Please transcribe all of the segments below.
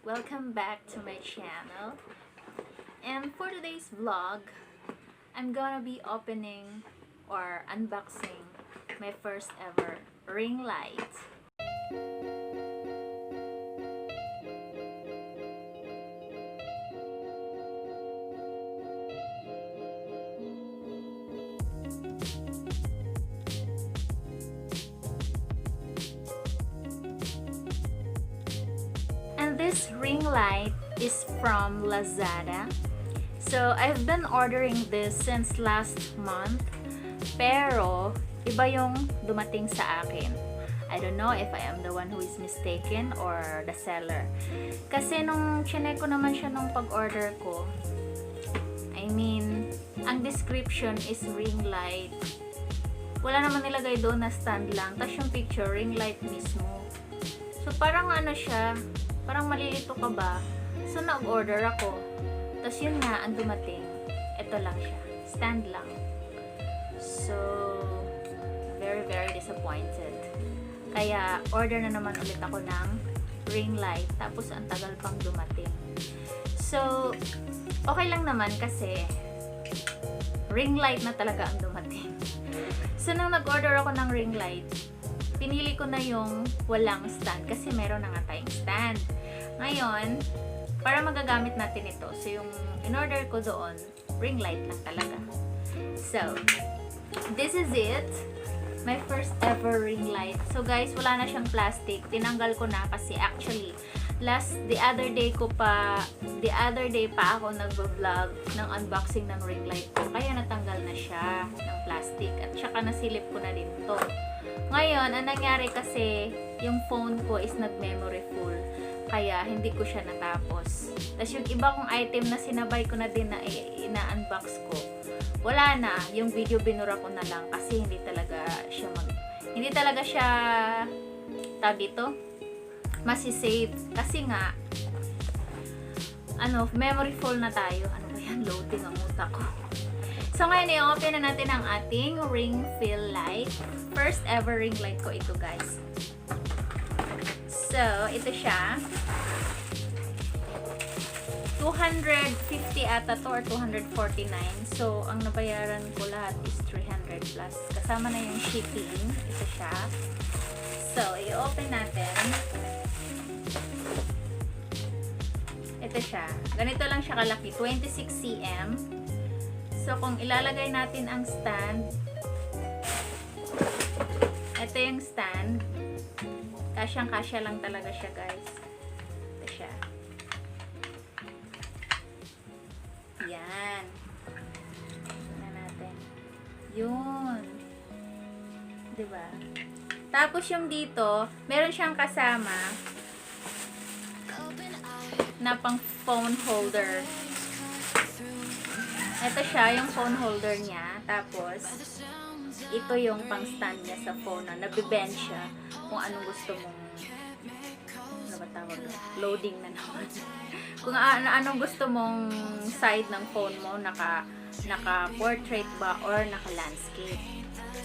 Welcome back to my channel. And for today's vlog, I'm gonna be opening or unboxing my first ever ring light. And this ring light is from Lazada. So I've been ordering this since last month, pero iba yung dumating sa akin. I don't know if I am the one who is mistaken or the seller. Kasi nung chinek ko naman siya nung pag-order ko, I mean, ang description is ring light. Wala naman nilagay doon na stand lang. Tapos yung picture, ring light mismo. So parang ano siya, parang malilito ka ba? So nag-order ako. Tapos yun nga, ang dumating. Ito lang siya. Stand lang. So, very disappointed. Kaya, order na naman ulit ako ng ring light. Tapos, ang tagal pang dumating. So, okay lang naman kasi ring light na talaga ang dumating. So, nung nag-order ako ng ring light, pinili ko na yung walang stand kasi meron na nga tayong stand. Ngayon, para magagamit natin ito, so yung in-order ko doon, ring light lang talaga. So, this is it. My first ever ring light. So guys, wala na siyang plastic. Tinanggal ko na kasi actually, the other day pa ako nagvo-vlog ng unboxing ng ring light ko. Kaya natanggal na siya ng plastic. At saka nasilip ko na din to. Ngayon, ang nangyari kasi, yung phone ko is nag-memory full. Kaya, hindi ko siya natapos. Tapos, yung iba kong item na sinabay ko na din na ina-unbox ko, wala na. Yung video binura ko na lang kasi hindi talaga siya tawag dito, masisave. Kasi nga, memory full na tayo. Ano ba yan? Loading ang utak ko. So, ngayon, i-open na natin ang ating ring fill light. First ever ring light ko ito, guys. So, ito siya. 250 ata to or 249. So, ang nabayaran ko lahat is 300 plus. Kasama na yung shipping. Ito siya. So, i-open natin. Ito siya. Ganito lang siya kalaki. 26 cm. So, kung ilalagay natin ang stand, ito yung stand. Kasyang-kasya lang talaga siya, guys. Ito siya. Yan. Tignan natin. Yun. Diba? Tapos yung dito, meron siyang kasama na pang phone holder. Ito siya, yung phone holder niya. Tapos, ito yung pang stand niya sa phone na nabibend siya kung anong gusto mong loading na naman. Kung anong gusto mong side ng phone mo, naka portrait ba or naka landscape.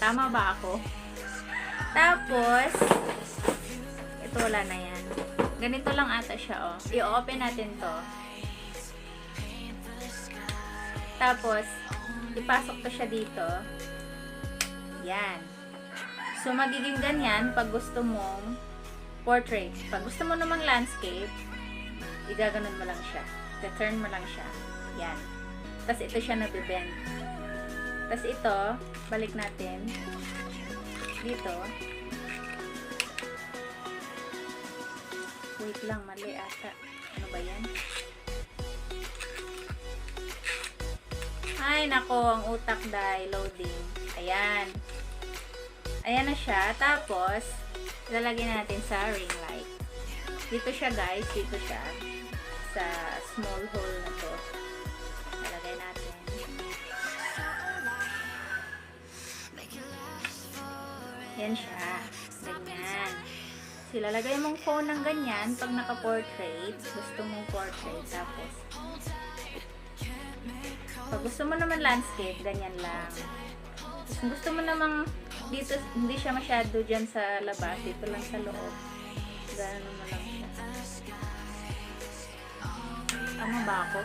Tama ba ako? Tapos, ito wala na yan. Ganito lang ata siya, oh. I-open natin to. Tapos, ipasok to siya dito. Yan. So, magiging ganyan pag gusto mong portrait. Pag gusto mo namang landscape, igaganon mo lang siya. I-turn mo lang siya. Yan. Tapos, ito siya nabibend. Tapos, ito, balik natin. Dito. Wait lang, mali ata. Ano ba yan? Ay, nako, ang utak dahil loading. Ayan. Ayan na siya. Tapos, lalagyan natin sa ring light. Dito siya, guys. Dito siya. Sa small hole na to. Lalagay natin. Yan siya. Ganyan. So, lalagay mong phone ng ganyan pag naka-portrait. Gusto mong portrait. Tapos, pag gusto mo naman landscape, ganyan lang. Tapos, kung gusto mo namang dito, hindi siya masyado dyan sa labas. Dito lang sa loob. Gano'n mo lang siya. Ano ba ako?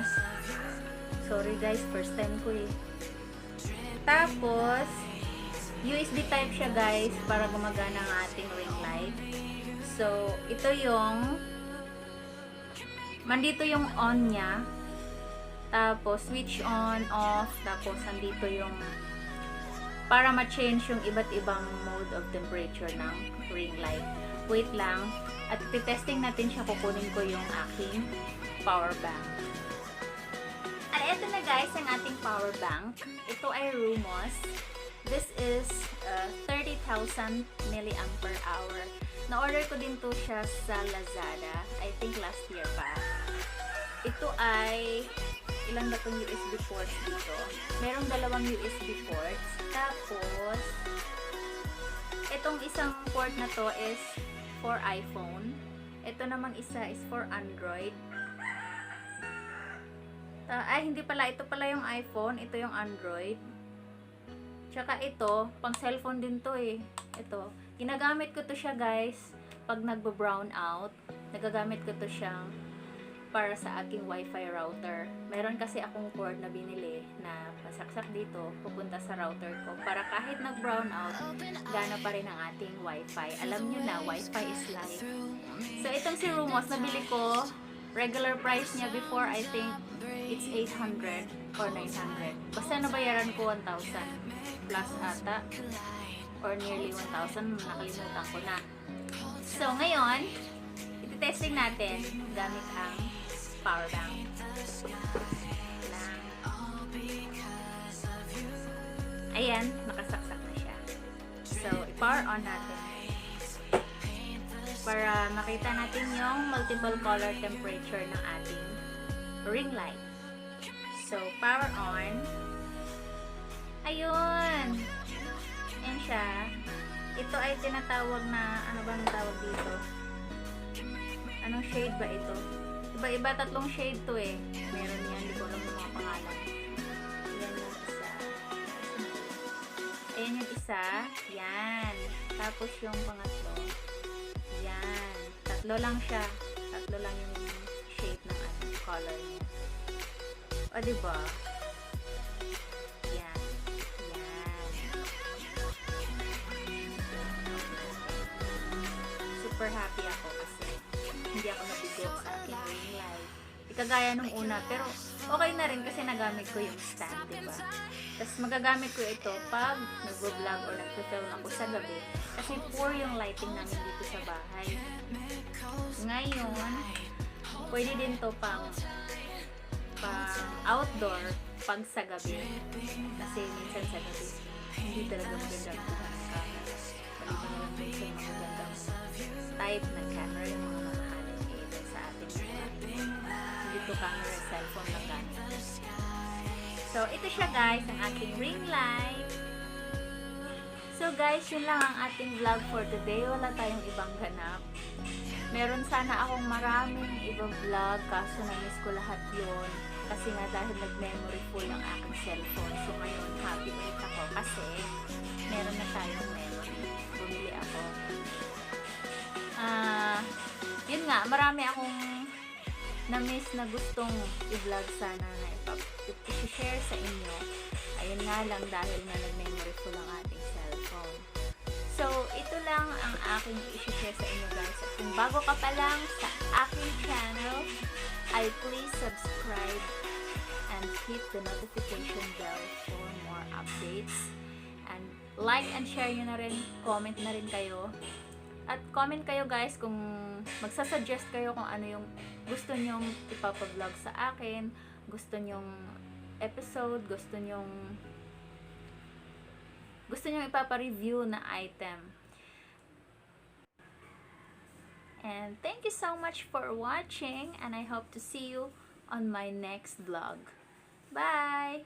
Sorry guys, first time ko eh. Tapos, USB type siya guys para gumagana ang ating ring light. So, ito yung mandito yung on niya. Tapos, switch on, off. Tapos, andito yung para ma-change yung iba't ibang mode of temperature ng ring light. Wait lang. At testing natin siya. Kukunin ko yung aking power bank. At ito na guys, ang ating power bank. Ito ay Rumos. This is 30,000 milliampere hour. Na-order ko din to siya sa Lazada. I think last year pa. Ito ay ilan ba itong USB ports dito? Merong dalawang USB ports. Tapos, itong isang port na to is for iPhone. Ito namang isa is for Android. Ay, hindi pala. Ito pala yung iPhone. Ito yung Android. Tsaka ito, pang cellphone din to eh. Ito. Ginagamit ko to siya guys pag nagbo-brown out. Nagagamit ko to siyang para sa aking wifi router. Meron kasi akong cord na binili na pasaksak dito, pupunta sa router ko. Para kahit nag-brown out, gana pa rin ang ating wifi. Alam nyo na, wifi is life. So, itong si Rumos, nabili ko. Regular price niya before, I think, it's 800 or 900. Basta nabayaran ko 1,000 plus ata. Or nearly 1,000. Nakalimutan ko na. So, ngayon, iti-testing natin gamit ang power bank. Ayan, nakasaksak na siya. So, i-power on natin. Para makita natin yung multiple color temperature ng ating ring light. So, power on. Ayun! Ayan siya. Ito ay tinatawag na, ano ba ang tawag dito? Anong shade ba ito? Iba-iba, tatlong shade to eh. Meron yan, hindi ko alam yung mga pangalan. Ayan yung isa. Ayan yung isa. Yan. Tapos yung pangatlo. Yan. Tatlo lang siya. Tatlo lang yung shade ng color niya. O, diba? Yan. Yan. Super happy ako kasi hindi ako nabigot sa aking ring light. Kagaya nung una. Pero, okay na rin kasi nagamit ko yung stand, diba? Tapos, magagamit ko ito pag nag-vlog or nag-film ako sa gabi. Kasi poor yung lighting namin dito sa bahay. Ngayon, pwede din to pang outdoor pag sa gabi. Kasi minsan sa gabi, hindi talaga magandang camera. Pwede na lang minsan magandang type na camera yung mga mamahalin sa ating bahay. Hindi to camera, cellphone lang gamit. So, ito siya guys, ang aking ring light. So guys, yun lang ang ating vlog for today. Wala tayong ibang ganap. Meron sana akong maraming ibang vlog, kaso na-miss ko lahat yun. Kasi nga dahil nag-memory full ang aking cellphone. So ngayon, happy ulit ako kasi meron na tayong memory. Bumili ako. Yun nga, marami akong na-miss na gustong i-vlog sana na i-share sa inyo. Ayun nga lang dahil nga nag-memory full ang ating cellphone. So, ito lang ang aking i-share sa inyo guys. At kung bago ka pa lang sa aking channel, ay please subscribe and hit the notification bell for more updates. And like and share nyo na rin, comment na rin kayo. At comment kayo guys kung magsasuggest kayo kung ano yung gusto nyong ipapa-vlog sa akin, gusto nyong episode, gusto nyong ipapa-review na item. And thank you so much for watching, and I hope to see you on my next vlog. Bye!